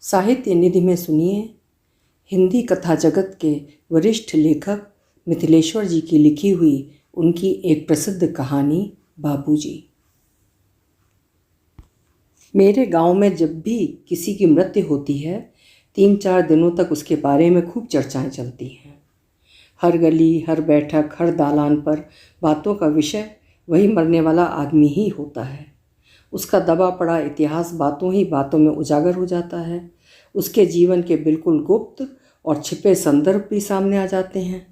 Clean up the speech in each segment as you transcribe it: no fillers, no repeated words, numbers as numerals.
साहित्य निधि में सुनिए हिंदी कथा जगत के वरिष्ठ लेखक मिथिलेश्वर जी की लिखी हुई उनकी एक प्रसिद्ध कहानी बाबूजी। मेरे गांव में जब भी किसी की मृत्यु होती है 3-4 दिनों तक उसके बारे में खूब चर्चाएं चलती हैं। हर गली, हर बैठक, हर दालान पर बातों का विषय वही मरने वाला आदमी ही होता है। उसका दबा पड़ा इतिहास बातों ही बातों में उजागर हो जाता है। उसके जीवन के बिल्कुल गुप्त और छिपे संदर्भ भी सामने आ जाते हैं।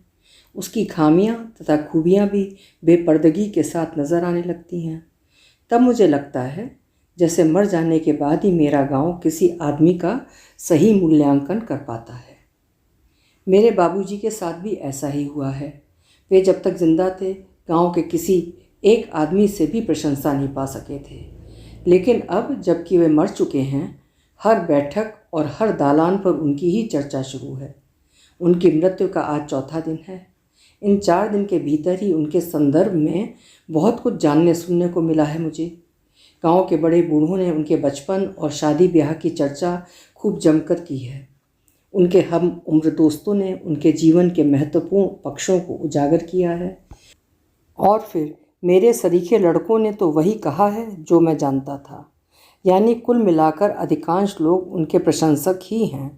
उसकी खामियां तथा खूबियां भी बेपर्दगी के साथ नज़र आने लगती हैं। तब मुझे लगता है जैसे मर जाने के बाद ही मेरा गांव किसी आदमी का सही मूल्यांकन कर पाता है। मेरे बाबूजी के साथ भी ऐसा ही हुआ है। वे जब तक जिंदा थे गांव के किसी एक आदमी से भी प्रशंसा नहीं पा सके थे, लेकिन अब जबकि वे मर चुके हैं हर बैठक और हर दालान पर उनकी ही चर्चा शुरू है। उनकी मृत्यु का आज चौथा दिन है। इन 4 दिन के भीतर ही उनके संदर्भ में बहुत कुछ जानने सुनने को मिला है मुझे। गांव के बड़े बूढ़ों ने उनके बचपन और शादी ब्याह की चर्चा खूब जमकर की है। उनके हम उम्र दोस्तों ने उनके जीवन के महत्वपूर्ण पक्षों को उजागर किया है और फिर मेरे सरीखे लड़कों ने तो वही कहा है जो मैं जानता था, यानी कुल मिलाकर अधिकांश लोग उनके प्रशंसक ही हैं।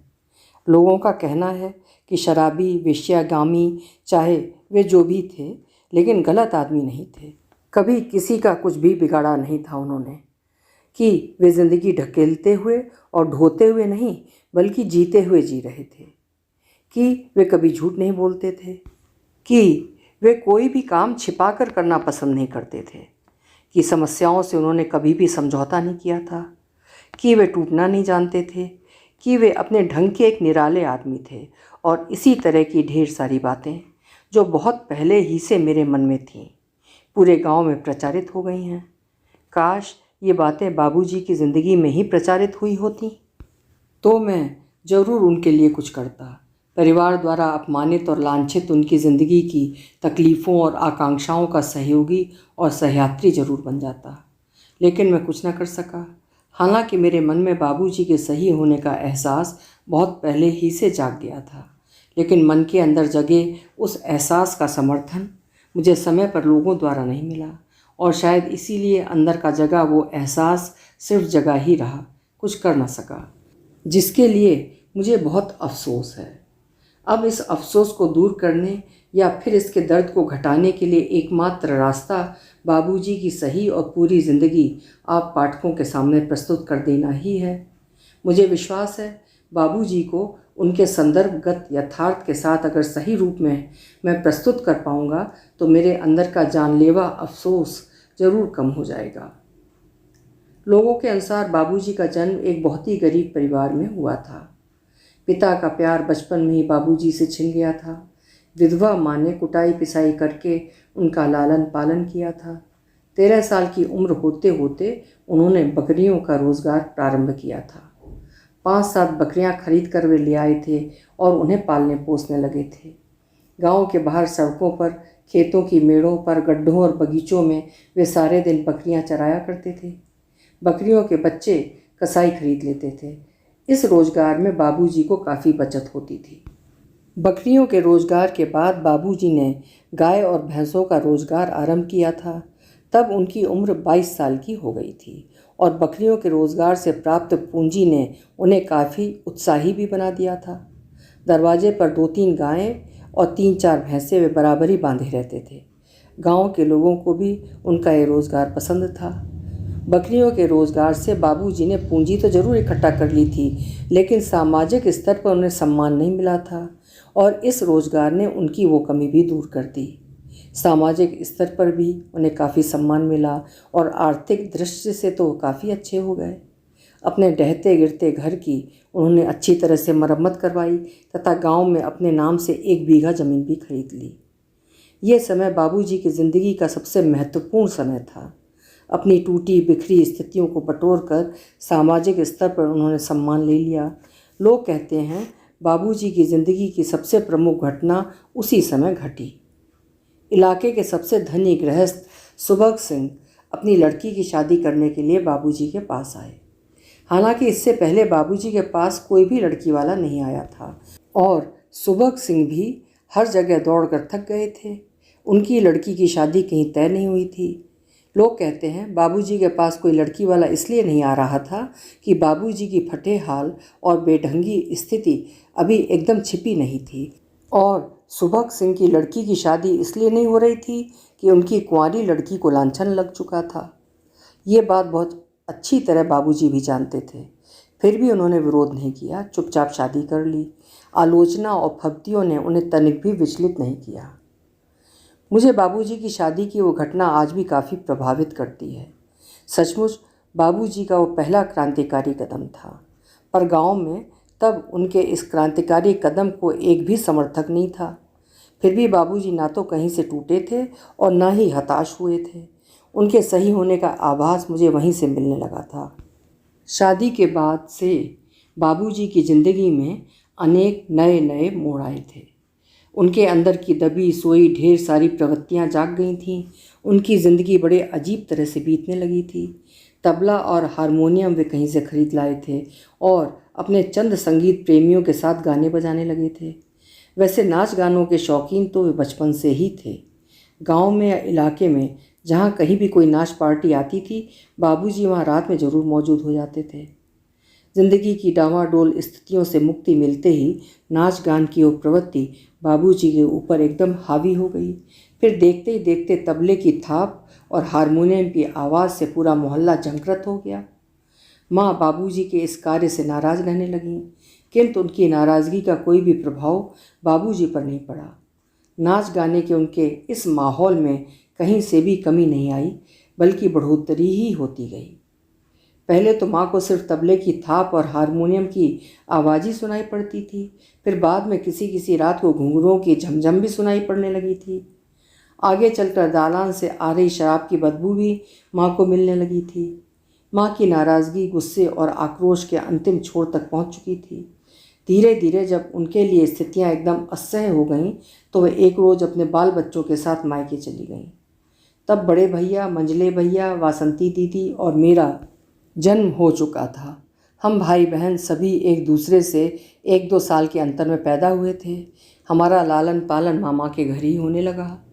लोगों का कहना है कि शराबी, वेश्यागामी, चाहे वे जो भी थे, लेकिन गलत आदमी नहीं थे। कभी किसी का कुछ भी बिगाड़ा नहीं था उन्होंने। कि वे ज़िंदगी ढकेलते हुए और ढोते हुए नहीं बल्कि जीते हुए जी रहे थे। कि वे कभी झूठ नहीं बोलते थे। कि वे कोई भी काम छिपाकर करना पसंद नहीं करते थे। कि समस्याओं से उन्होंने कभी भी समझौता नहीं किया था। कि वे टूटना नहीं जानते थे। कि वे अपने ढंग के एक निराले आदमी थे। और इसी तरह की ढेर सारी बातें जो बहुत पहले ही से मेरे मन में थीं, पूरे गांव में प्रचारित हो गई हैं। काश ये बातें बाबूजी की ज़िंदगी में ही प्रचारित हुई होती तो मैं ज़रूर उनके लिए कुछ करता। परिवार द्वारा अपमानित और लांछित उनकी ज़िंदगी की तकलीफ़ों और आकांक्षाओं का सहयोगी और सहयात्री जरूर बन जाता, लेकिन मैं कुछ न कर सका। हालांकि मेरे मन में बाबूजी के सही होने का एहसास बहुत पहले ही से जाग गया था, लेकिन मन के अंदर जगे उस एहसास का समर्थन मुझे समय पर लोगों द्वारा नहीं मिला और शायद इसीलिए अंदर का जगा वो एहसास सिर्फ जगा ही रहा, कुछ कर न सका, जिसके लिए मुझे बहुत अफसोस है। अब इस अफसोस को दूर करने या फिर इसके दर्द को घटाने के लिए एकमात्र रास्ता बाबूजी की सही और पूरी ज़िंदगी आप पाठकों के सामने प्रस्तुत कर देना ही है। मुझे विश्वास है बाबूजी को उनके संदर्भगत यथार्थ के साथ अगर सही रूप में मैं प्रस्तुत कर पाऊँगा तो मेरे अंदर का जानलेवा अफसोस ज़रूर कम हो जाएगा। लोगों के अनुसार बाबूजी का जन्म एक बहुत ही गरीब परिवार में हुआ था। पिता का प्यार बचपन में ही बाबूजी से छिन गया था। विधवा माँ ने कुटाई पिसाई करके उनका लालन पालन किया था। 13 साल की उम्र होते होते उन्होंने बकरियों का रोज़गार प्रारंभ किया था। 5-7 बकरियां खरीद कर वे ले आए थे और उन्हें पालने पोसने लगे थे। गांव के बाहर सड़कों पर, खेतों की मेड़ों पर, गड्ढों और बगीचों में वे सारे दिन बकरियां चराया करते थे। बकरियों के बच्चे कसाई खरीद लेते थे। इस रोज़गार में बाबूजी को काफ़ी बचत होती थी। बकरियों के रोज़गार के बाद बाबूजी ने गाय और भैंसों का रोज़गार आरंभ किया था। तब उनकी उम्र 22 साल की हो गई थी और बकरियों के रोज़गार से प्राप्त पूंजी ने उन्हें काफ़ी उत्साही भी बना दिया था। दरवाजे पर 2-3 गायें और 3-4 भैंसें वे बराबर ही बांधे रहते थे। गांव के लोगों को भी उनका ये रोज़गार पसंद था। बकरियों के रोज़गार से बाबूजी ने पूंजी तो ज़रूर इकट्ठा कर ली थी, लेकिन सामाजिक स्तर पर उन्हें सम्मान नहीं मिला था और इस रोज़गार ने उनकी वो कमी भी दूर कर दी। सामाजिक स्तर पर भी उन्हें काफ़ी सम्मान मिला और आर्थिक दृष्टि से तो काफ़ी अच्छे हो गए। अपने ढहते गिरते घर की उन्होंने अच्छी तरह से मरम्मत करवाई तथा गांव में अपने नाम से 1 बीघा ज़मीन भी खरीद ली। ये समय बाबूजी की ज़िंदगी का सबसे महत्वपूर्ण समय था। अपनी टूटी बिखरी स्थितियों को बटोरकर सामाजिक स्तर पर उन्होंने सम्मान ले लिया। लोग कहते हैं बाबूजी की ज़िंदगी की सबसे प्रमुख घटना उसी समय घटी। इलाके के सबसे धनी गृहस्थ सुबक सिंह अपनी लड़की की शादी करने के लिए बाबूजी के पास आए। हालांकि इससे पहले बाबूजी के पास कोई भी लड़की वाला नहीं आया था और सुबक सिंह भी हर जगह दौड़कर थक गए थे। उनकी लड़की की शादी कहीं तय नहीं हुई थी। लोग कहते हैं बाबूजी के पास कोई लड़की वाला इसलिए नहीं आ रहा था कि बाबूजी की फटे हाल और बेढंगी स्थिति अभी एकदम छिपी नहीं थी, और सुबक सिंह की लड़की की शादी इसलिए नहीं हो रही थी कि उनकी कुंवारी लड़की को लांछन लग चुका था। ये बात बहुत अच्छी तरह बाबूजी भी जानते थे, फिर भी उन्होंने विरोध नहीं किया, चुपचाप शादी कर ली। आलोचना और फब्तियों ने उन्हें तनिक भी विचलित नहीं किया। मुझे बाबूजी की शादी की वो घटना आज भी काफ़ी प्रभावित करती है। सचमुच बाबूजी का वो पहला क्रांतिकारी कदम था, पर गांव में तब उनके इस क्रांतिकारी कदम को एक भी समर्थक नहीं था। फिर भी बाबूजी ना तो कहीं से टूटे थे और ना ही हताश हुए थे। उनके सही होने का आभास मुझे वहीं से मिलने लगा था। शादी के बाद से बाबूजी की ज़िंदगी में अनेक नए नए मोड़ आए थे। उनके अंदर की दबी सोई ढेर सारी प्रवृत्तियां जाग गई थीं। उनकी ज़िंदगी बड़े अजीब तरह से बीतने लगी थी। तबला और हारमोनियम वे कहीं से खरीद लाए थे और अपने चंद संगीत प्रेमियों के साथ गाने बजाने लगे थे। वैसे नाच गानों के शौकीन तो वे बचपन से ही थे। गांव में या इलाके में जहाँ कहीं भी कोई नाच पार्टी आती थी, बाबूजी वहाँ रात में ज़रूर मौजूद हो जाते थे। जिंदगी की डामाडोल स्थितियों से मुक्ति मिलते ही नाच गान की वो प्रवृत्ति बाबूजी के ऊपर एकदम हावी हो गई। फिर देखते ही देखते तबले की थाप और हारमोनियम की आवाज़ से पूरा मोहल्ला झंकृत हो गया। माँ बाबूजी के इस कार्य से नाराज़ रहने लगीं, किंतु उनकी नाराज़गी का कोई भी प्रभाव बाबूजी पर नहीं पड़ा। नाच गाने के उनके इस माहौल में कहीं से भी कमी नहीं आई, बल्कि बढ़ोतरी ही होती गई। पहले तो माँ को सिर्फ तबले की थाप और हारमोनियम की आवाज़ ही सुनाई पड़ती थी। फिर बाद में किसी किसी रात को घुंघरुओं की झमझम भी सुनाई पड़ने लगी थी। आगे चलकर दालान से आ रही शराब की बदबू भी माँ को मिलने लगी थी। माँ की नाराज़गी, गुस्से और आक्रोश के अंतिम छोर तक पहुँच चुकी थी। धीरे धीरे जब उनके लिए स्थितियाँ एकदम असह्य हो गईं तो वह एक रोज़ अपने बाल बच्चों के साथ मायके चली गईं। तब बड़े भैया, मंझले भैया, वासंती दीदी और मेरा जन्म हो चुका था। हम भाई बहन सभी एक दूसरे से 1-2 साल के अंतर में पैदा हुए थे। हमारा लालन पालन मामा के घर ही होने लगा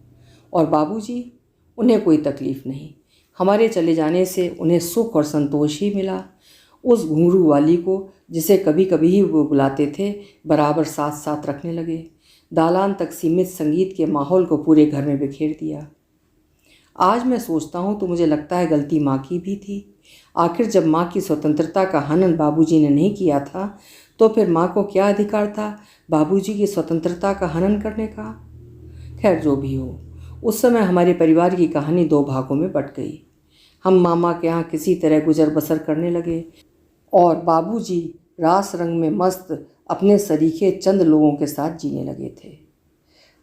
और बाबूजी, उन्हें कोई तकलीफ़ नहीं। हमारे चले जाने से उन्हें सुख और संतोष ही मिला। उस घुंघरू वाली को, जिसे कभी कभी ही वो बुलाते थे, बराबर साथ साथ रखने लगे। दालान तक सीमित संगीत के माहौल को पूरे घर में बिखेर दिया। आज मैं सोचता हूँ तो मुझे लगता है गलती माँ की भी थी। आखिर जब माँ की स्वतंत्रता का हनन बाबूजी ने नहीं किया था, तो फिर माँ को क्या अधिकार था बाबूजी की स्वतंत्रता का हनन करने का? खैर, जो भी हो, उस समय हमारे परिवार की कहानी 2 भागों में बट गई। हम मामा के यहाँ किसी तरह गुजर बसर करने लगे और बाबूजी रास रंग में मस्त अपने सरीखे चंद लोगों के साथ जीने लगे थे।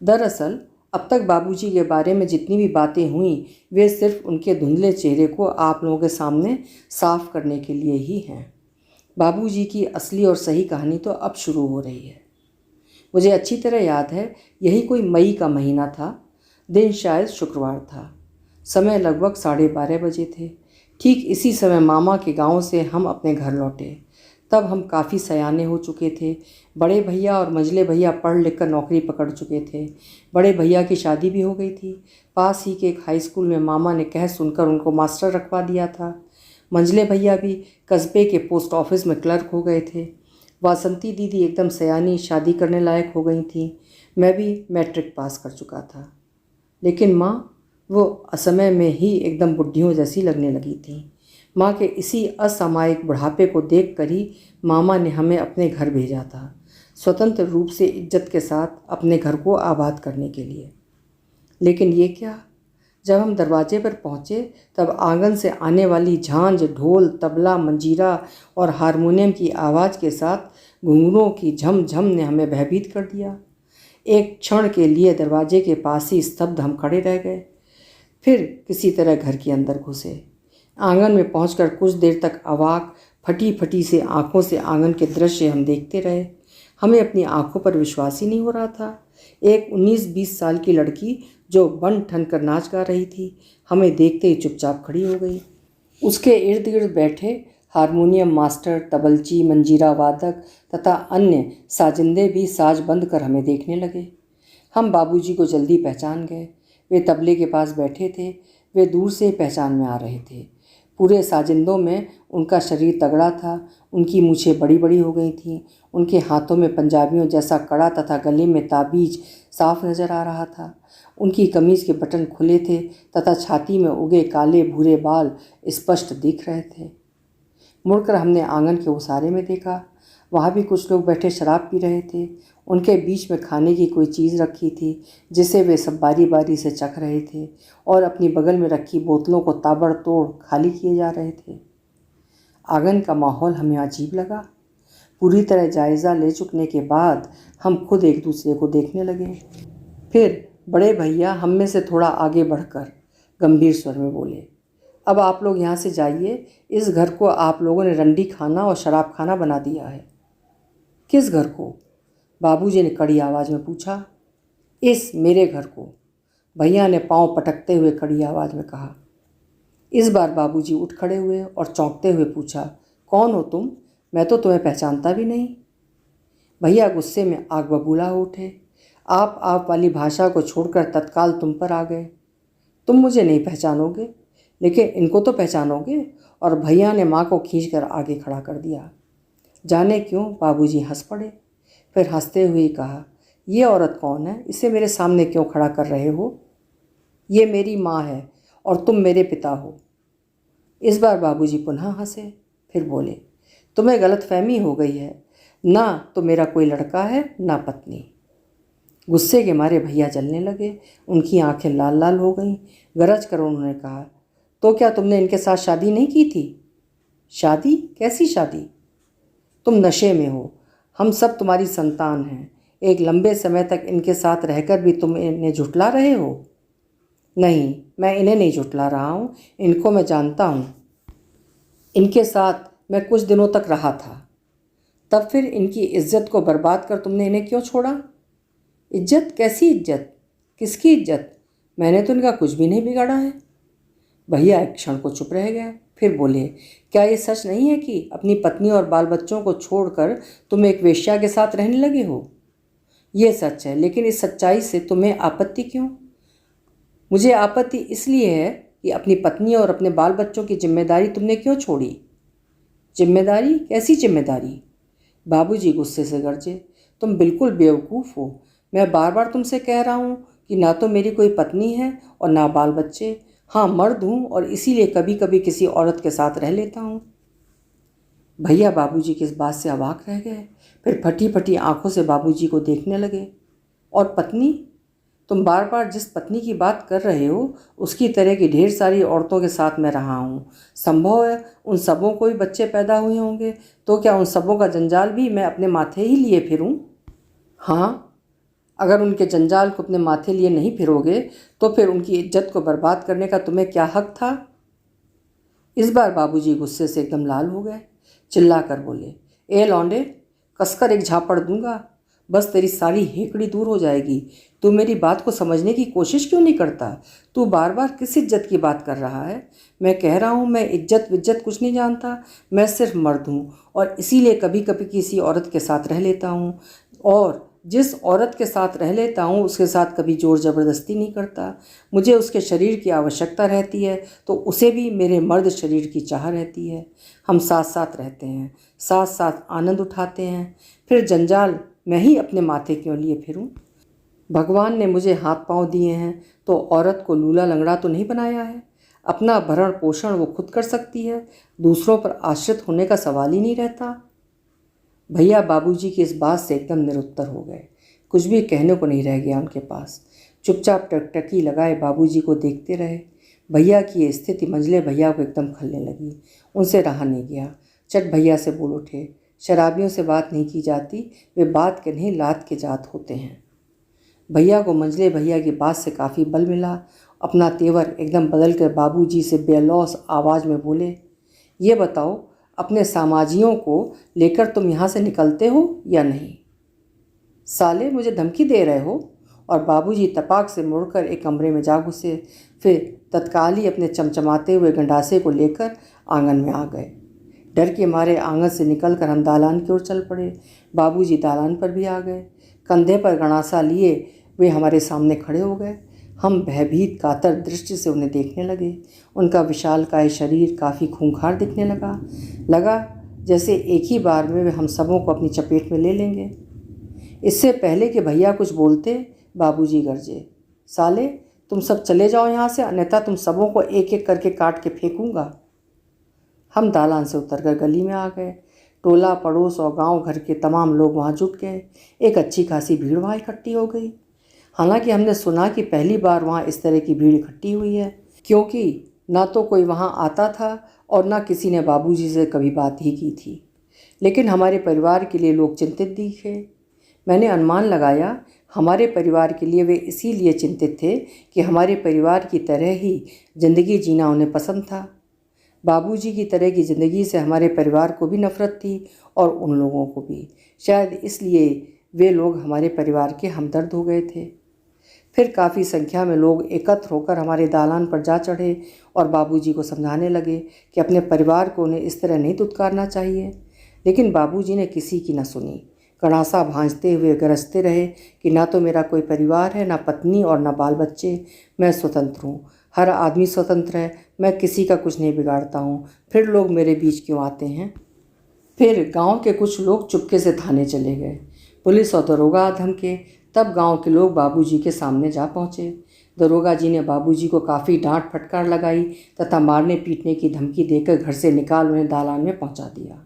दरअसल अब तक बाबूजी के बारे में जितनी भी बातें हुई, वे सिर्फ उनके धुंधले चेहरे को आप लोगों के सामने साफ करने के लिए ही हैं। बाबूजी की असली और सही कहानी तो अब शुरू हो रही है। मुझे अच्छी तरह याद है, यही कोई मई का महीना था। दिन शायद शुक्रवार था। समय लगभग 12:30 बजे थे। ठीक इसी समय मामा के गांव से हम अपने घर लौटे। तब हम काफ़ी सयाने हो चुके थे। बड़े भैया और मंझले भैया पढ़ लिख कर नौकरी पकड़ चुके थे। बड़े भैया की शादी भी हो गई थी। पास ही के एक हाई स्कूल में मामा ने कह सुनकर उनको मास्टर रखवा दिया था। मंझले भैया भी कस्बे के पोस्ट ऑफिस में क्लर्क हो गए थे। वासंती दीदी एकदम सयानी, शादी करने लायक हो गई थी। मैं भी मैट्रिक पास कर चुका था। लेकिन माँ, वो असमय में ही एकदम बुढ़ियों जैसी लगने लगी थी। माँ के इसी असामयिक बुढ़ापे को देख कर ही मामा ने हमें अपने घर भेजा था, स्वतंत्र रूप से इज्जत के साथ अपने घर को आबाद करने के लिए। लेकिन ये क्या, जब हम दरवाजे पर पहुँचे तब आंगन से आने वाली झांझ, ढोल, तबला, मंजीरा और हारमोनियम की आवाज़ के साथ घुंघरुओं की झमझम ने हमें भयभीत कर दिया। एक क्षण के लिए दरवाजे के पास ही स्तब्ध हम खड़े रह गए, फिर किसी तरह घर के अंदर घुसे। आंगन में पहुंचकर कुछ देर तक अवाक, फटी फटी से आंखों से आंगन के दृश्य हम देखते रहे। हमें अपनी आंखों पर विश्वास ही नहीं हो रहा था। एक 19-20 साल की लड़की जो बन ठन कर नाच गा रही थी, हमें देखते ही चुपचाप खड़ी हो गई। उसके इर्द गिर्द बैठे हारमोनियम मास्टर, तबलची, मंजीरा वादक तथा अन्य साजिंदे भी साज बंद कर हमें देखने लगे। हम बाबूजी को जल्दी पहचान गए। वे तबले के पास बैठे थे। वे दूर से पहचान में आ रहे थे। पूरे साजिंदों में उनका शरीर तगड़ा था। उनकी मूछें बड़ी बड़ी हो गई थीं। उनके हाथों में पंजाबियों जैसा कड़ा तथा गले में ताबीज साफ नजर आ रहा था। उनकी कमीज के बटन खुले थे तथा छाती में उगे काले भूरे बाल स्पष्ट दिख रहे थे। मुड़कर हमने आंगन के उसारे में देखा। वहाँ भी कुछ लोग बैठे शराब पी रहे थे। उनके बीच में खाने की कोई चीज़ रखी थी जिसे वे सब बारी बारी से चख रहे थे और अपनी बगल में रखी बोतलों को ताबड़तोड़ खाली किए जा रहे थे। आंगन का माहौल हमें अजीब लगा। पूरी तरह जायज़ा ले चुकने के बाद हम खुद एक दूसरे को देखने लगे। फिर बड़े भैया हम में से थोड़ा आगे बढ़कर गंभीर स्वर में बोले, अब आप लोग यहाँ से जाइए। इस घर को आप लोगों ने रंडी खाना और शराब खाना बना दिया है। किस घर को? बाबूजी ने कड़ी आवाज़ में पूछा। इस मेरे घर को, भैया ने पांव पटकते हुए कड़ी आवाज़ में कहा। इस बार बाबूजी उठ खड़े हुए और चौंकते हुए पूछा, कौन हो तुम? मैं तो तुम्हें पहचानता भी नहीं। भैया गुस्से में आग बबूला हो उठे। आप वाली भाषा को छोड़कर तत्काल तुम पर आ गए। तुम मुझे नहीं पहचानोगे, लेकिन इनको तो पहचानोगे। और भैया ने माँ को खींचकर आगे खड़ा कर दिया। जाने क्यों बाबूजी हंस पड़े। फिर हंसते हुए कहा, ये औरत कौन है? इसे मेरे सामने क्यों खड़ा कर रहे हो? ये मेरी माँ है और तुम मेरे पिता हो। इस बार बाबूजी पुनः हंसे। फिर बोले, तुम्हें गलतफहमी हो गई है। ना तो मेरा कोई लड़का है, ना पत्नी। गुस्से के मारे भैया जलने लगे। उनकी आंखें लाल लाल हो गईं। गरज कर उन्होंने कहा, तो क्या तुमने इनके साथ शादी नहीं की थी? शादी? कैसी शादी? तुम नशे में हो। हम सब तुम्हारी संतान हैं। एक लंबे समय तक इनके साथ रहकर भी तुम इन्हें झुठला रहे हो। नहीं, मैं इन्हें नहीं झुठला रहा हूँ। इनको मैं जानता हूँ। इनके साथ मैं कुछ दिनों तक रहा था। तब फिर इनकी इज्जत को बर्बाद कर तुमने इन्हें क्यों छोड़ा? इज्जत? कैसी इज्जत? किसकी इज्जत? मैंने तो इनका कुछ भी नहीं बिगाड़ा है। भैया एक क्षण को चुप रह गए। फिर बोले, क्या ये सच नहीं है कि अपनी पत्नी और बाल बच्चों को छोड़कर तुम एक वेश्या के साथ रहने लगे हो? ये सच है, लेकिन इस सच्चाई से तुम्हें आपत्ति क्यों? मुझे आपत्ति इसलिए है कि अपनी पत्नी और अपने बाल बच्चों की जिम्मेदारी तुमने क्यों छोड़ी? जिम्मेदारी? कैसी जिम्मेदारी? बाबूजी गुस्से से गरजे, तुम बिल्कुल बेवकूफ़ हो। मैं बार बार तुमसे कह रहा हूँ कि ना तो मेरी कोई पत्नी है और ना बाल बच्चे। हाँ, मर्द हूँ और इसीलिए कभी कभी किसी औरत के साथ रह लेता हूँ। भैया बाबूजी की इस बात से अवाक रह गए। फिर फटी फटी आंखों से बाबूजी को देखने लगे। और पत्नी? तुम बार बार जिस पत्नी की बात कर रहे हो उसकी तरह की ढेर सारी औरतों के साथ मैं रहा हूँ। संभव है उन सबों को भी बच्चे पैदा हुए होंगे, तो क्या उन सबों का जंजाल भी मैं अपने माथे ही लिए फिरूँ? हाँ, अगर उनके जंजाल को अपने माथे लिए नहीं फिरोगे तो फिर उनकी इज्जत को बर्बाद करने का तुम्हें क्या हक था? इस बार बाबूजी गुस्से से एकदम लाल हो गए। चिल्ला कर बोले, ए लौंडे, कसकर एक झापड़ दूंगा, बस तेरी सारी हेकड़ी दूर हो जाएगी। तू मेरी बात को समझने की कोशिश क्यों नहीं करता? तू बार बार किस इज्जत की बात कर रहा है? मैं कह रहा हूँ मैं इज्जत विज्जत कुछ नहीं जानता। मैं सिर्फ मर्द हूँ और इसीलिए कभी कभी किसी औरत के साथ रह लेता हूँ, और जिस औरत के साथ रह लेता हूँ उसके साथ कभी ज़ोर ज़बरदस्ती नहीं करता। मुझे उसके शरीर की आवश्यकता रहती है तो उसे भी मेरे मर्द शरीर की चाह रहती है। हम साथ साथ रहते हैं, साथ साथ आनंद उठाते हैं। फिर जंजाल मैं ही अपने माथे क्यों लिए फिरूं? भगवान ने मुझे हाथ पांव दिए हैं तो औरत को लूला लंगड़ा तो नहीं बनाया है। अपना भरण पोषण वो खुद कर सकती है, दूसरों पर आश्रित होने का सवाल ही नहीं रहता। भैया बाबूजी की इस बात से एकदम निरुत्तर हो गए। कुछ भी कहने को नहीं रह गया उनके पास। चुपचाप टकटकी लगाए बाबूजी को देखते रहे। भैया की ये स्थिति मंझले भैया को एकदम खलने लगी। उनसे रहा नहीं गया। चट भैया से बोल उठे, शराबियों से बात नहीं की जाती, वे बात के नहीं लात के जात होते हैं। भैया को मंझले भैया की बात से काफ़ी बल मिला। अपना तेवर एकदम बदल कर बाबूजी से बेलौस आवाज़ में बोले, ये बताओ, अपने सामाजियों को लेकर तुम यहाँ से निकलते हो या नहीं? साले, मुझे धमकी दे रहे हो? और बाबूजी तपाक से मुड़कर एक कमरे में जा घुसे। फिर तत्काल ही अपने चमचमाते हुए गंडासे को लेकर आंगन में आ गए। डर के मारे आंगन से निकलकर हम दालान की ओर चल पड़े। बाबूजी दालान पर भी आ गए। कंधे पर गणासा लिए वे हमारे सामने खड़े हो गए। हम भयभीत कातर दृष्टि से उन्हें देखने लगे। उनका विशालकाय शरीर काफ़ी खूंखार दिखने लगा जैसे एक ही बार में वे हम सबों को अपनी चपेट में ले लेंगे। इससे पहले कि भैया कुछ बोलते, बाबूजी गरजे, साले तुम सब चले जाओ यहाँ से, अन्यथा तुम सबों को एक एक करके काट के फेंकूंगा। हम दालान से उतरकर गली में आ गए। टोला पड़ोस और गांव घर के तमाम लोग वहाँ जुट गए। एक अच्छी खासी भीड़ वहाँ इकट्ठी हो गई। हालांकि हमने सुना कि पहली बार वहाँ इस तरह की भीड़ इकट्ठी हुई है, क्योंकि ना तो कोई वहाँ आता था और ना किसी ने बाबूजी से कभी बात ही की थी। लेकिन हमारे परिवार के लिए लोग चिंतित दिखे। मैंने अनुमान लगाया हमारे परिवार के लिए वे इसीलिए चिंतित थे कि हमारे परिवार की तरह ही ज़िंदगी जीना उन्हें पसंद था। बाबूजी की तरह की ज़िंदगी से हमारे परिवार को भी नफ़रत थी और उन लोगों को भी। शायद इसलिए वे लोग हमारे परिवार के हमदर्द हो गए थे। फिर काफ़ी संख्या में लोग एकत्र होकर हमारे दालान पर जा चढ़े और बाबूजी को समझाने लगे कि अपने परिवार को उन्हें इस तरह नहीं दुत्कारना चाहिए। लेकिन बाबूजी ने किसी की न सुनी। गणासा भांजते हुए गरजते रहे कि ना तो मेरा कोई परिवार है, ना पत्नी और ना बाल बच्चे। मैं स्वतंत्र हूँ, हर आदमी स्वतंत्र है, मैं किसी का कुछ नहीं बिगाड़ता हूँ। फिर लोग मेरे बीच क्यों आते हैं। फिर गांव के कुछ लोग चुपके से थाने चले गए। पुलिस और दरोगा धमके। तब गांव के लोग बाबूजी के सामने जा पहुँचे। दरोगा जी ने बाबूजी को काफ़ी डांट फटकार लगाई तथा मारने पीटने की धमकी देकर घर से निकाल उन्हें दालान में पहुँचा दिया।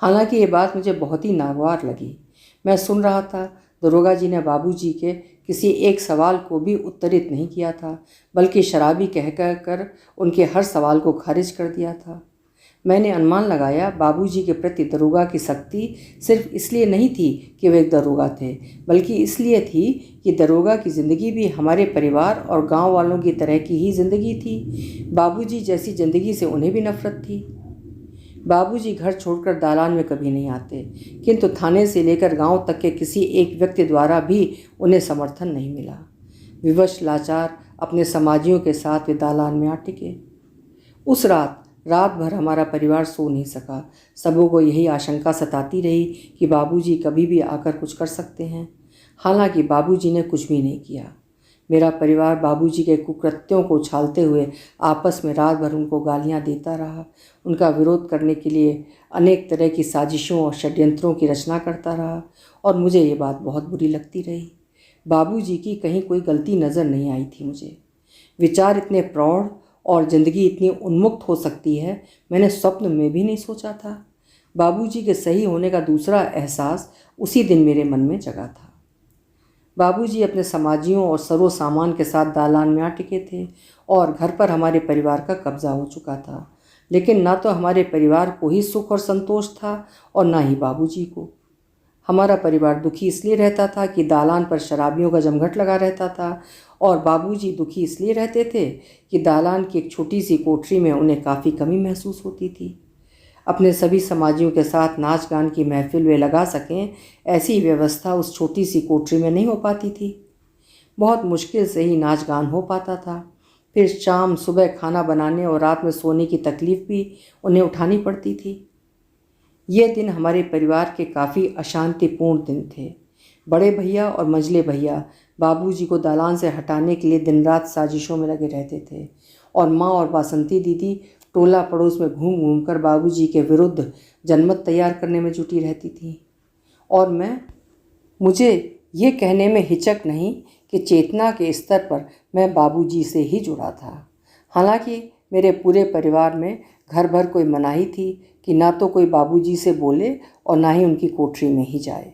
हालांकि ये बात मुझे बहुत ही नागवार लगी। मैं सुन रहा था। दरोगा जी ने बाबूजी के किसी एक सवाल को भी उत्तरित नहीं किया था, बल्कि शराबी कहकर उनके हर सवाल को खारिज कर दिया था। मैंने अनुमान लगाया बाबूजी के प्रति दरोगा की सख्ती सिर्फ इसलिए नहीं थी कि वे एक दरोगा थे, बल्कि इसलिए थी कि दरोगा की ज़िंदगी भी हमारे परिवार और गांव वालों की तरह की ही ज़िंदगी थी। बाबूजी जैसी ज़िंदगी से उन्हें भी नफ़रत थी। बाबूजी घर छोड़कर दालान में कभी नहीं आते, किंतु थाने से लेकर गांव तक के किसी एक व्यक्ति द्वारा भी उन्हें समर्थन नहीं मिला। विवश लाचार अपने समाजियों के साथ वे दालान में आ टिके। उस रात भर हमारा परिवार सो नहीं सका। सबों को यही आशंका सताती रही कि बाबूजी कभी भी आकर कुछ कर सकते हैं। हालांकि बाबूजी ने कुछ भी नहीं किया। मेरा परिवार बाबूजी के कुकृत्यों को उछालते हुए आपस में रात भर उनको गालियां देता रहा। उनका विरोध करने के लिए अनेक तरह की साजिशों और षड्यंत्रों की रचना करता रहा और मुझे ये बात बहुत बुरी लगती रही। बाबूजी की कहीं कोई गलती नज़र नहीं आई थी मुझे। विचार इतने प्रौढ़ और ज़िंदगी इतनी उन्मुक्त हो सकती है, मैंने स्वप्न में भी नहीं सोचा था। बाबूजी के सही होने का दूसरा एहसास उसी दिन मेरे मन में जगा था। बाबूजी अपने समाजियों और सरो सामान के साथ दालान में आ टिके थे और घर पर हमारे परिवार का कब्जा हो चुका था। लेकिन ना तो हमारे परिवार को ही सुख और संतोष था और ना ही बाबूजी को। हमारा परिवार दुखी इसलिए रहता था कि दालान पर शराबियों का जमघट लगा रहता था, और बाबूजी दुखी इसलिए रहते थे कि दालान की एक छोटी सी कोठरी में उन्हें काफ़ी कमी महसूस होती थी। अपने सभी समाजियों के साथ नाच गान की महफिल वे लगा सकें, ऐसी व्यवस्था उस छोटी सी कोठरी में नहीं हो पाती थी। बहुत मुश्किल से ही नाच गान हो पाता था। फिर शाम सुबह खाना बनाने और रात में सोने की तकलीफ़ भी उन्हें उठानी पड़ती थी। ये दिन हमारे परिवार के काफ़ी अशांतिपूर्ण दिन थे। बड़े भैया और मंझले भैया बाबूजी को दालान से हटाने के लिए दिन रात साजिशों में लगे रहते थे, और माँ और बासंती दीदी टोला पड़ोस में घूम घूम कर बाबूजी के विरुद्ध जनमत तैयार करने में जुटी रहती थी। और मुझे ये कहने में हिचक नहीं कि चेतना के स्तर पर मैं बाबूजी से ही जुड़ा था। हालांकि मेरे पूरे परिवार में घर भर कोई मनाही थी कि ना तो कोई बाबूजी से बोले और ना ही उनकी कोठरी में ही जाए,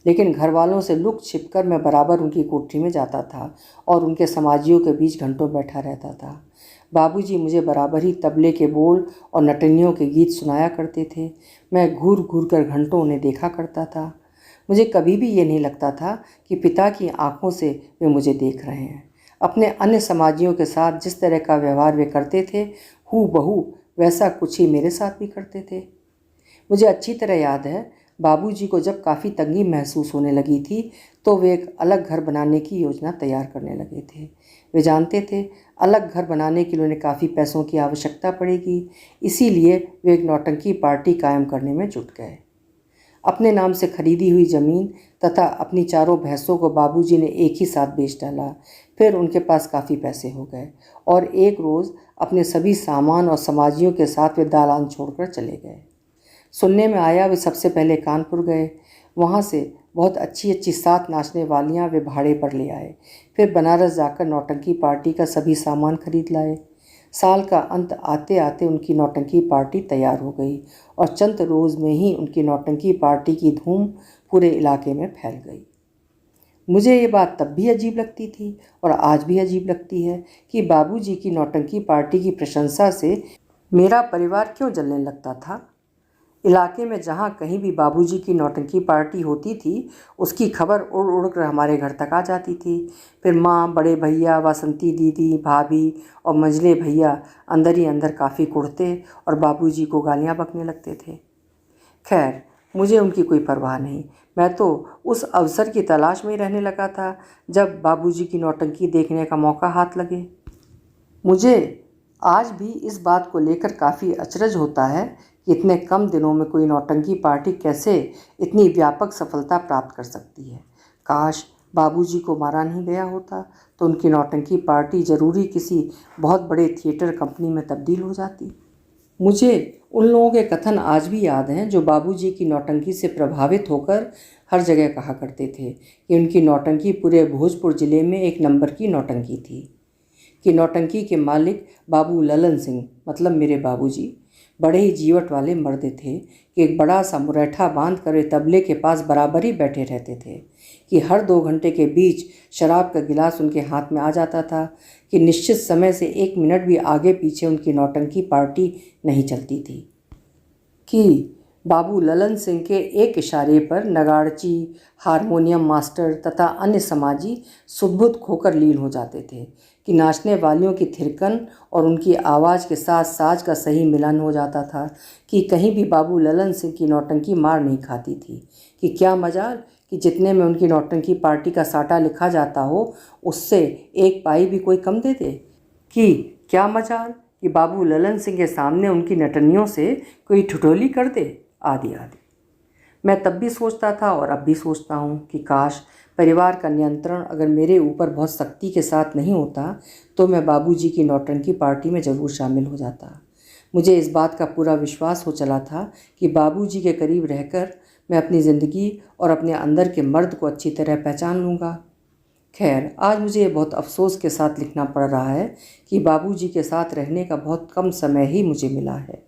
लेकिन घर वालों से लुक छिप कर मैं बराबर उनकी कोठरी में जाता था और उनके समाजियों के बीच घंटों बैठा रहता था। बाबूजी मुझे बराबर ही तबले के बोल और नटनियों के गीत सुनाया करते थे। मैं घूर घूर कर घंटों उन्हें देखा करता था। मुझे कभी भी ये नहीं लगता था कि पिता की आंखों से वे मुझे देख रहे हैं। अपने अन्य समाजियों के साथ जिस तरह का व्यवहार वे करते थे, हूबहू वैसा कुछ ही मेरे साथ भी करते थे। मुझे अच्छी तरह याद है, बाबूजी को जब काफ़ी तंगी महसूस होने लगी थी तो वे एक अलग घर बनाने की योजना तैयार करने लगे थे। वे जानते थे अलग घर बनाने के लिए उन्हें काफ़ी पैसों की आवश्यकता पड़ेगी, इसीलिए वे एक नौटंकी पार्टी कायम करने में जुट गए। अपने नाम से खरीदी हुई ज़मीन तथा अपनी चारों भैंसों को बाबूजी ने एक ही साथ बेच डाला। फिर उनके पास काफ़ी पैसे हो गए और एक रोज़ अपने सभी सामान और समाजियों के साथ वे दालान छोड़कर चले गए। सुनने में आया वे सबसे पहले कानपुर गए। वहाँ से बहुत अच्छी अच्छी 7 नाचने वालियाँ वे भाड़े पर ले आए। फिर बनारस जाकर नौटंकी पार्टी का सभी सामान खरीद लाए। साल का अंत आते आते उनकी नौटंकी पार्टी तैयार हो गई और चंद रोज़ में ही उनकी नौटंकी पार्टी की धूम पूरे इलाके में फैल गई। मुझे ये बात तब भी अजीब लगती थी और आज भी अजीब लगती है कि बाबूजी की नौटंकी पार्टी की प्रशंसा से मेरा परिवार क्यों जलने लगता था। इलाके में जहाँ कहीं भी बाबूजी की नौटंकी पार्टी होती थी उसकी खबर उड़ उड़ कर हमारे घर तक आ जाती थी। फिर माँ, बड़े भैया, वासंती दीदी, भाभी और मंझले भैया अंदर ही अंदर काफ़ी कुढ़ते और बाबूजी को गालियाँ बकने लगते थे। खैर, मुझे उनकी कोई परवाह नहीं। मैं तो उस अवसर की तलाश में ही रहने लगा था जब बाबूजी की नौटंकी देखने का मौका हाथ लगे। मुझे आज भी इस बात को लेकर काफ़ी अचरज होता है कि इतने कम दिनों में कोई नौटंकी पार्टी कैसे इतनी व्यापक सफलता प्राप्त कर सकती है। काश बाबूजी को मारा नहीं गया होता तो उनकी नौटंकी पार्टी ज़रूरी किसी बहुत बड़े थिएटर कंपनी में तब्दील हो जाती। मुझे उन लोगों के कथन आज भी याद हैं जो बाबूजी की नौटंकी से प्रभावित होकर हर जगह कहा करते थे कि उनकी नौटंकी पूरे भोजपुर ज़िले में एक नंबर की नौटंकी थी। कि नौटंकी के मालिक बाबू ललन सिंह मतलब मेरे बाबूजी बड़े ही जीवट वाले मर्द थे कि एक बड़ा सा मुरैठा बांध कर तबले के पास बराबर ही बैठे रहते थे कि हर 2 घंटे के बीच शराब का गिलास उनके हाथ में आ जाता था कि निश्चित समय से 1 मिनट भी आगे पीछे उनकी नौटंकी पार्टी नहीं चलती थी। कि बाबू ललन सिंह के एक इशारे पर नगाड़ची, हारमोनियम मास्टर तथा अन्य समाजी सुदबुद खोकर लीन हो जाते थे कि नाचने वालियों की थिरकन और उनकी आवाज़ के साथ साज का सही मिलन हो जाता था कि कहीं भी बाबू ललन सिंह की नौटंकी मार नहीं खाती थी। कि क्या मजाल कि जितने में उनकी नौटंकी पार्टी का साटा लिखा जाता हो उससे 1 पाई भी कोई कम दे दे। कि क्या मजाल कि बाबू ललन सिंह के सामने उनकी नटनियों से कोई ठिठोली कर दे, आदि आदि। मैं तब भी सोचता था और अब भी सोचता हूँ कि काश परिवार का नियंत्रण अगर मेरे ऊपर बहुत सख्ती के साथ नहीं होता तो मैं बाबूजी की नौटंकी पार्टी में ज़रूर शामिल हो जाता। मुझे इस बात का पूरा विश्वास हो चला था कि बाबूजी के करीब रहकर मैं अपनी ज़िंदगी और अपने अंदर के मर्द को अच्छी तरह पहचान लूँगा। खैर, आज मुझे ये बहुत अफसोस के साथ लिखना पड़ रहा है कि बाबूजी के साथ रहने का बहुत कम समय ही मुझे मिला है।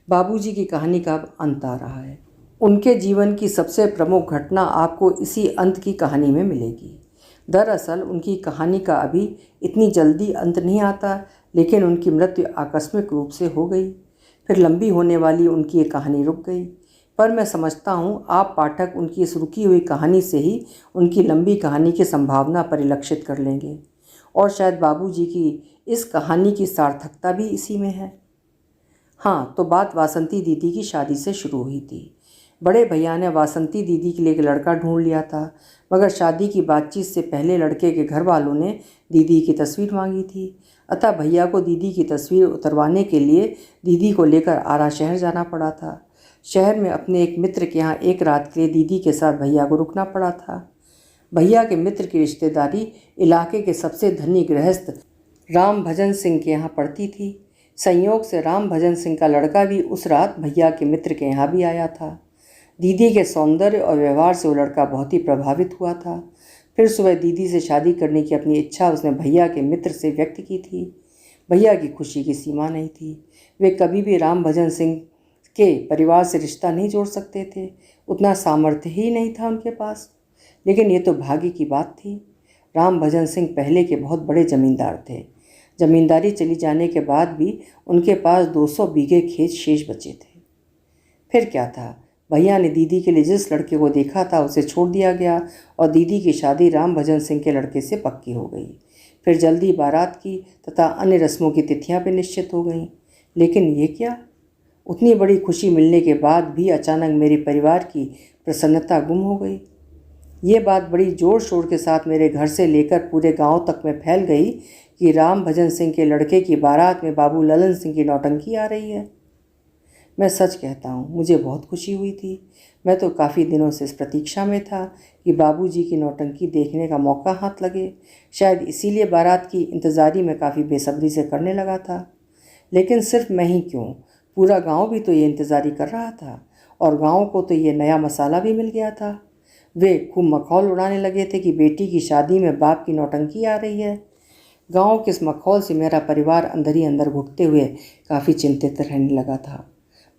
बाबूजी की कहानी का अब अंत आ रहा है। उनके जीवन की सबसे प्रमुख घटना आपको इसी अंत की कहानी में मिलेगी। दरअसल उनकी कहानी का अभी इतनी जल्दी अंत नहीं आता, लेकिन उनकी मृत्यु आकस्मिक रूप से हो गई। फिर लंबी होने वाली उनकी ये कहानी रुक गई। पर मैं समझता हूँ आप पाठक उनकी इस रुकी हुई कहानी से ही उनकी लंबी कहानी की संभावना परिलक्षित कर लेंगे और शायद बाबूजी की इस कहानी की सार्थकता भी इसी में है। हाँ, तो बात वासंती दीदी की शादी से शुरू हुई थी। बड़े भैया ने वासंती दीदी के लिए एक लड़का ढूंढ लिया था, मगर शादी की बातचीत से पहले लड़के के घर वालों ने दीदी की तस्वीर मांगी थी। अतः भैया को दीदी की तस्वीर उतरवाने के लिए दीदी को लेकर आरा शहर जाना पड़ा था। शहर में अपने एक मित्र के यहाँ एक रात के लिए दीदी के साथ भैया को रुकना पड़ा था। भैया के मित्र की रिश्तेदारी इलाके के सबसे धनी गृहस्थ राम भजन सिंह के यहाँ पड़ती थी। संयोग से राम भजन सिंह का लड़का भी उस रात भैया के मित्र के यहाँ भी आया था। दीदी के सौंदर्य और व्यवहार से वो लड़का बहुत ही प्रभावित हुआ था। फिर सुबह दीदी से शादी करने की अपनी इच्छा उसने भैया के मित्र से व्यक्त की थी। भैया की खुशी की सीमा नहीं थी। वे कभी भी राम भजन सिंह के परिवार से रिश्ता नहीं जोड़ सकते थे, उतना सामर्थ्य ही नहीं था उनके पास। लेकिन ये तो भाग्य की बात थी। राम भजन सिंह पहले के बहुत बड़े ज़मींदार थे। ज़मींदारी चली जाने के बाद भी उनके पास 200 बीघे खेत शेष बचे थे। फिर क्या था, भैया ने दीदी के लिए जिस लड़के को देखा था उसे छोड़ दिया गया और दीदी की शादी राम भजन सिंह के लड़के से पक्की हो गई। फिर जल्दी बारात की तथा अन्य रस्मों की तिथियां भी निश्चित हो गईं। लेकिन ये क्या, उतनी बड़ी खुशी मिलने के बाद भी अचानक मेरे परिवार की प्रसन्नता गुम हो गई। ये बात बड़ी ज़ोर शोर के साथ मेरे घर से लेकर पूरे गांव तक में फैल गई कि राम भजन सिंह के लड़के की बारात में बाबू ललन सिंह की नौटंकी आ रही है। मैं सच कहता हूँ, मुझे बहुत खुशी हुई थी। मैं तो काफ़ी दिनों से इस प्रतीक्षा में था कि बाबूजी की नौटंकी देखने का मौका हाथ लगे। शायद इसीलिए बारात की इंतज़ारी में काफ़ी बेसब्री से करने लगा था। लेकिन सिर्फ मैं ही क्यों, पूरा गांव भी तो ये इंतज़ारी कर रहा था और गांव को तो ये नया मसाला भी मिल गया था। वे खूब मखौल उड़ाने लगे थे कि बेटी की शादी में बाप की नौटंकी आ रही है। गांव के इस मखौल से मेरा परिवार अंदर ही अंदर घुटते हुए काफ़ी चिंतित रहने लगा था।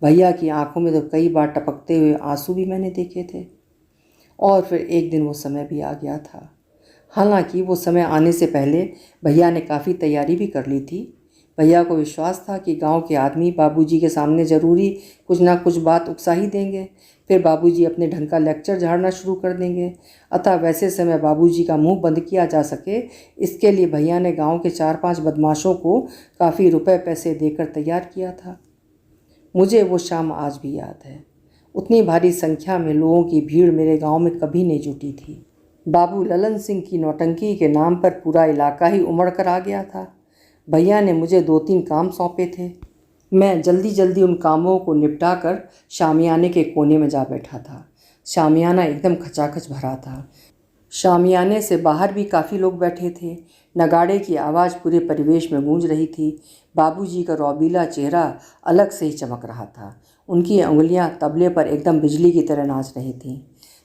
भैया की आंखों में तो कई बार टपकते हुए आंसू भी मैंने देखे थे। और फिर एक दिन वो समय भी आ गया था। हालांकि वो समय आने से पहले भैया ने काफ़ी तैयारी भी कर ली थी। भैया को विश्वास था कि गांव के आदमी बाबूजी के सामने ज़रूरी कुछ ना कुछ बात उकसा ही देंगे। फिर बाबूजी अपने ढंग का लेक्चर झाड़ना शुरू कर देंगे। अतः वैसे समय बाबूजी का मुंह बंद किया जा सके, इसके लिए भैया ने गांव के 4-5 बदमाशों को काफ़ी रुपए पैसे देकर तैयार किया था। मुझे वो शाम आज भी याद है। उतनी भारी संख्या में लोगों की भीड़ मेरे गांव में कभी नहीं जुटी थी। बाबू ललन सिंह की नौटंकी के नाम पर पूरा इलाका ही उमड़ कर आ गया था। भैया ने मुझे 2-3 काम सौंपे थे। मैं जल्दी जल्दी उन कामों को निपटा कर शामियाने के कोने में जा बैठा था। शामियाना एकदम खचाखच भरा था। शामियाने से बाहर भी काफ़ी लोग बैठे थे। नगाड़े की आवाज़ पूरे परिवेश में गूंज रही थी। बाबूजी का रौबीला चेहरा अलग से ही चमक रहा था। उनकी उंगलियां तबले पर एकदम बिजली की तरह नाच रही थीं।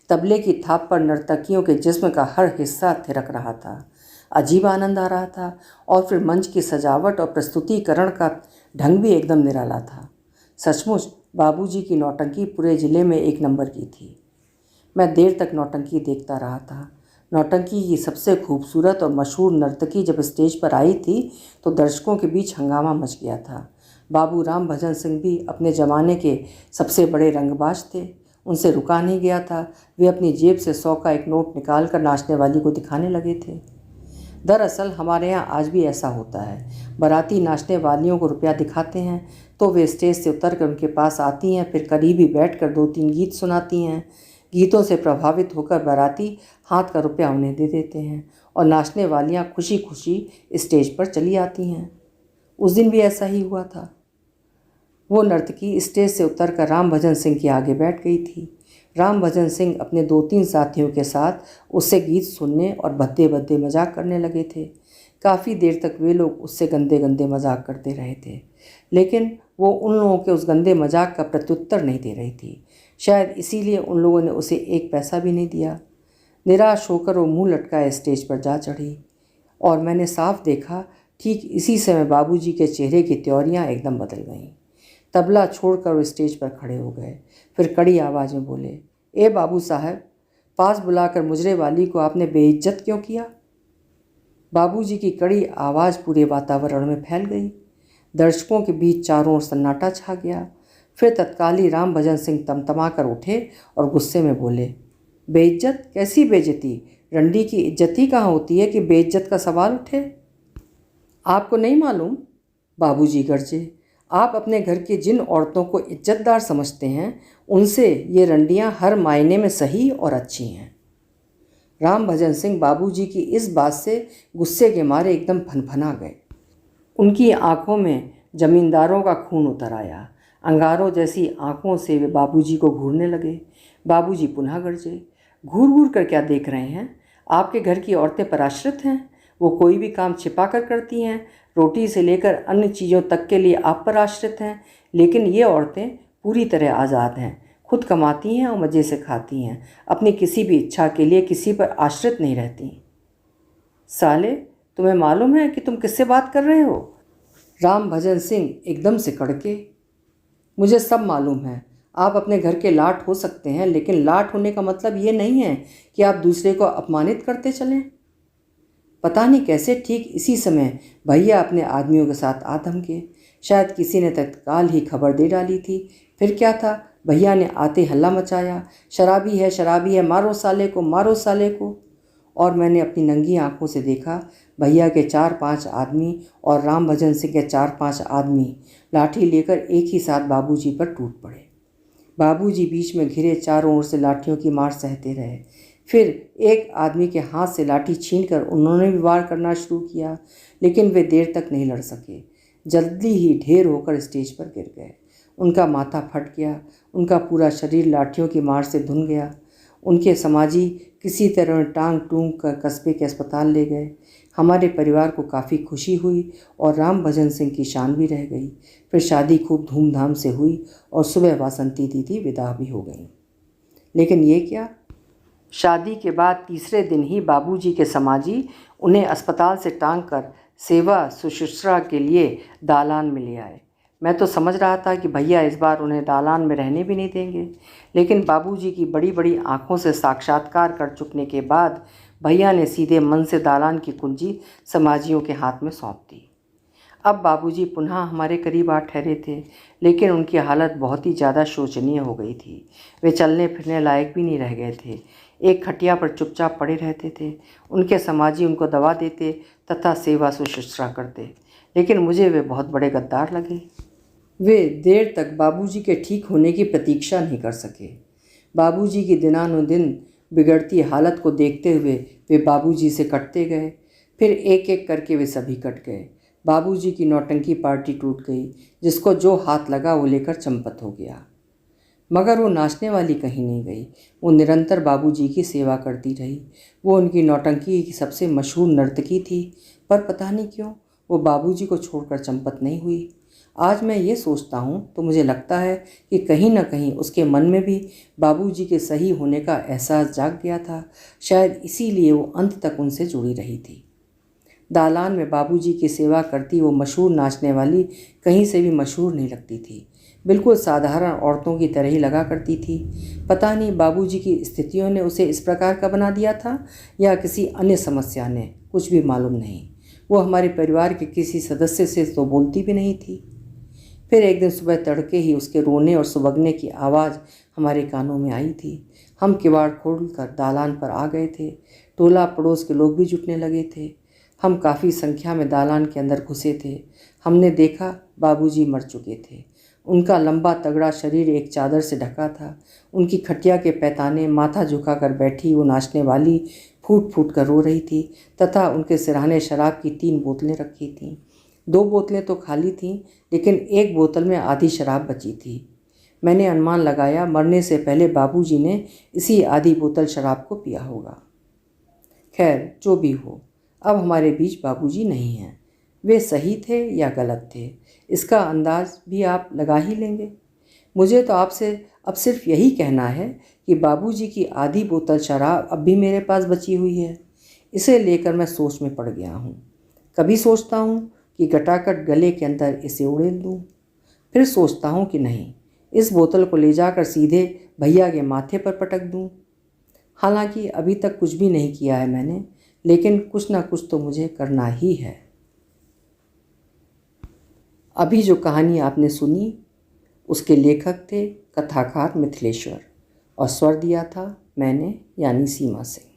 तबले की थाप पर नर्तकियों के जिस्म का हर हिस्सा थिरक रहा था। अजीब आनंद आ रहा था। और फिर मंच की सजावट और प्रस्तुतिकरण का ढंग भी एकदम निराला था। सचमुच बाबूजी की नौटंकी पूरे ज़िले में एक नंबर की थी। मैं देर तक नौटंकी देखता रहा था। नौटंकी की सबसे खूबसूरत और मशहूर नर्तकी जब स्टेज पर आई थी तो दर्शकों के बीच हंगामा मच गया था। बाबू राम भजन सिंह भी अपने ज़माने के सबसे बड़े रंगबाज थे। उनसे रुका नहीं गया था। वे अपनी जेब से 100 का एक नोट निकाल कर नाचने वाली को दिखाने लगे थे। दरअसल हमारे यहाँ आज भी ऐसा होता है। बाराती नाचने वालियों को रुपया दिखाते हैं तो वे स्टेज से उतर कर उनके पास आती हैं, फिर करीब ही बैठ कर 2-3 गीत सुनाती हैं। गीतों से प्रभावित होकर बाराती हाथ का रुपया उन्हें दे देते हैं और नाचने वालियाँ खुशी खुशी स्टेज पर चली आती हैं। उस दिन भी ऐसा ही हुआ था। वो नर्तकी स्टेज से उतरकर राम भजन सिंह के आगे बैठ गई थी। राम भजन सिंह अपने 2-3 साथियों के साथ उससे गीत सुनने और भद्दे भद्दे मजाक करने लगे थे। काफ़ी देर तक वे लोग उससे गंदे गंदे मजाक करते रहे थे, लेकिन वो उन लोगों के उस गंदे मजाक का प्रत्युत्तर नहीं दे रही थी। शायद इसीलिए उन लोगों ने उसे 1 पैसा भी नहीं दिया। निराश होकर वो मुंह लटकाए स्टेज पर जा चढ़ी और मैंने साफ देखा ठीक इसी समय बाबूजी के चेहरे की त्योरियां एकदम बदल गईं। तबला छोड़कर वो स्टेज पर खड़े हो गए। फिर कड़ी आवाज़ में बोले, ए बाबू साहब, पास बुलाकर मुजरे वाली को आपने बेइज्जत क्यों किया? बाबूजी की कड़ी आवाज़ पूरे वातावरण में फैल गई। दर्शकों के बीच चारों ओर सन्नाटा छा गया। फिर तत्काल ही राम भजन सिंह तमतमा कर उठे और गुस्से में बोले, बेइज्जत? कैसी बेइज्जती? रंडी की इज्जत ही कहाँ होती है कि बेइज्जत का सवाल उठे? आपको नहीं मालूम? बाबूजी गरजे, आप अपने घर की जिन औरतों को इज्जतदार समझते हैं उनसे ये रंडियां हर मायने में सही और अच्छी हैं। राम भजन सिंह बाबूजी की इस बात से गुस्से के मारे एकदम फनफना गए। उनकी आंखों में जमींदारों का खून उतर आया। अंगारों जैसी आंखों से वे बाबूजी को घूरने लगे। बाबूजी पुनः गरजे, घूर घूर कर क्या देख रहे हैं? आपके घर की औरतें पराश्रित हैं। वो कोई भी काम छिपा कर करती हैं। रोटी से लेकर अन्य चीज़ों तक के लिए आप पर आश्रित हैं। लेकिन ये औरतें पूरी तरह आज़ाद हैं, खुद कमाती हैं और मज़े से खाती हैं, अपनी किसी भी इच्छा के लिए किसी पर आश्रित नहीं रहती। साले, तुम्हें मालूम है कि तुम किससे बात कर रहे हो? राम भजन सिंह एकदम से कड़के। मुझे सब मालूम है। आप अपने घर के लाट हो सकते हैं, लेकिन लाट होने का मतलब ये नहीं है कि आप दूसरे को अपमानित करते चलें। पता नहीं कैसे ठीक इसी समय भैया अपने आदमियों के साथ आ धमके। शायद किसी ने तत्काल ही खबर दे डाली थी। फिर क्या था, भैया ने आते हल्ला मचाया, शराबी है, मारो साले को, मारो साले को। और मैंने अपनी नंगी आंखों से देखा भैया के 4-5 आदमी और राम भजन सिंह के 4-5 आदमी लाठी लेकर एक ही साथ बाबूजी पर टूट पड़े। बाबूजी बीच में घिरे चारों ओर से लाठियों की मार सहते रहे। फिर एक आदमी के हाथ से लाठी छीनकर उन्होंने भी वार करना शुरू किया, लेकिन वे देर तक नहीं लड़ सके। जल्दी ही ढेर होकर स्टेज पर गिर गए। उनका माथा फट गया, उनका पूरा शरीर लाठियों की मार से धुन गया। उनके समाजी किसी तरह टांग टूंग कर कस्बे के अस्पताल ले गए। हमारे परिवार को काफ़ी खुशी हुई और राम भजन सिंह की शान भी रह गई। फिर शादी खूब धूमधाम से हुई और सुबह वासंती दीदी विदा भी हो गई। लेकिन ये क्या, शादी के बाद तीसरे दिन ही बाबूजी के समाजी उन्हें अस्पताल से टांग कर सेवा शुश्रूषा के लिए दालान में ले आए। मैं तो समझ रहा था कि भैया इस बार उन्हें दालान में रहने भी नहीं देंगे, लेकिन बाबूजी की बड़ी बड़ी आंखों से साक्षात्कार कर चुकने के बाद भैया ने सीधे मन से दालान की कुंजी समाजियों के हाथ में सौंप दी। अब बाबूजी पुनः हमारे करीब आ ठहरे थे, लेकिन उनकी हालत बहुत ही ज़्यादा शोचनीय हो गई थी। वे चलने फिरने लायक भी नहीं रह गए थे। एक खटिया पर चुपचाप पड़े रहते थे। उनके समाजी उनको दवा देते तथा सेवा शुश्रूषा करते, लेकिन मुझे वे बहुत बड़े गद्दार लगे। वे देर तक बाबूजी के ठीक होने की प्रतीक्षा नहीं कर सके। बाबूजी की दिनानुदिन बिगड़ती हालत को देखते हुए वे बाबूजी से कटते गए। फिर एक एक करके वे सभी कट गए। बाबूजी की नौटंकी पार्टी टूट गई। जिसको जो हाथ लगा वो लेकर चंपत हो गया। मगर वो नाचने वाली कहीं नहीं गई। वो निरंतर बाबूजी की सेवा करती रही। वो उनकी नौटंकी की सबसे मशहूर नर्तकी थी, पर पता नहीं क्यों वो बाबूजी को छोड़कर चंपत नहीं हुई। आज मैं ये सोचता हूँ तो मुझे लगता है कि कहीं न कहीं उसके मन में भी बाबूजी के सही होने का एहसास जाग गया था। शायद इसीलिए वो अंत तक उनसे जुड़ी रही थी। दालान में बाबूजी की सेवा करती वो मशहूर नाचने वाली कहीं से भी मशहूर नहीं लगती थी। बिल्कुल साधारण औरतों की तरह ही लगा करती थी। पता नहीं बाबूजी की स्थितियों ने उसे इस प्रकार का बना दिया था या किसी अन्य समस्या ने, कुछ भी मालूम नहीं। वो हमारे परिवार के किसी सदस्य से तो बोलती भी नहीं थी। फिर एक दिन सुबह तड़के ही उसके रोने और सुबगने की आवाज़ हमारे कानों में आई थी। हम किवाड़ खोलकर दालान पर आ गए थे। टोला पड़ोस के लोग भी जुटने लगे थे। हम काफ़ी संख्या में दालान के अंदर घुसे थे। हमने देखा बाबूजी मर चुके थे। उनका लंबा तगड़ा शरीर एक चादर से ढका था। उनकी खटिया के पैताने माथा झुकाकर बैठी वो नाचने वाली फूट फूट कर रो रही थी तथा उनके सिरहाने शराब की 3 बोतलें रखी थीं। 2 बोतलें तो खाली थीं, लेकिन एक बोतल में आधी शराब बची थी। मैंने अनुमान लगाया मरने से पहले बाबूजी ने इसी आधी बोतल शराब को पिया होगा। खैर जो भी हो, अब हमारे बीच बाबूजी नहीं हैं। वे सही थे या गलत थे, इसका अंदाज भी आप लगा ही लेंगे। मुझे तो आपसे अब सिर्फ यही कहना है कि बाबूजी की आधी बोतल शराब अब भी मेरे पास बची हुई है। इसे लेकर मैं सोच में पड़ गया हूँ। कभी सोचता हूँ कि गटागट गले के अंदर इसे उड़ेल दूँ, फिर सोचता हूँ कि नहीं, इस बोतल को ले जाकर सीधे भैया के माथे पर पटक दूँ। हालांकि अभी तक कुछ भी नहीं किया है मैंने, लेकिन कुछ ना कुछ तो मुझे करना ही है। अभी जो कहानी आपने सुनी उसके लेखक थे कथाकार मिथिलेश्वर और स्वर दिया था मैंने, यानी सीमा सिंह।